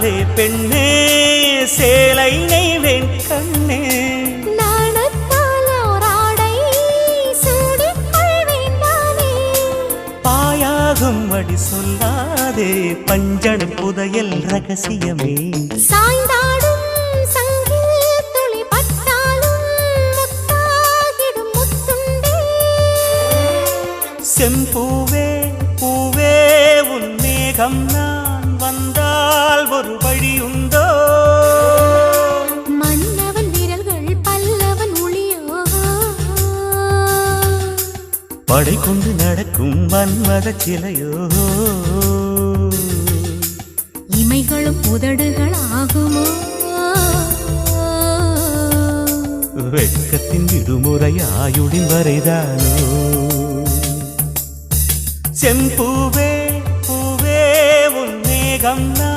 சொல்லாதே பெண்ணே சேலை நெய்வேன் கண்ணே பாயாகும் அடி சொல்லாதே பஞ்சண புதையல் ரகசியமே சாய்ந்தாடும் சங்கில் துளி பட்டாலும் முத்தாகிடும் முத்துண்டே செம்பூவே பூவே உன் மேகம் நான் வந்தால் ஒரு வழியுண்டோ மன்னவன் விரல்கள் பல்லவன் ஒளியோ படை கொண்டு நடக்கும் மன்மத சிலையோ இமைகளும் உதடுகள் ஆகுமோ வெட்கத்தின் விடுமுறை ஆயுளின் வரைதானோ செம்பூவே பூவே உன் மேகம் நான்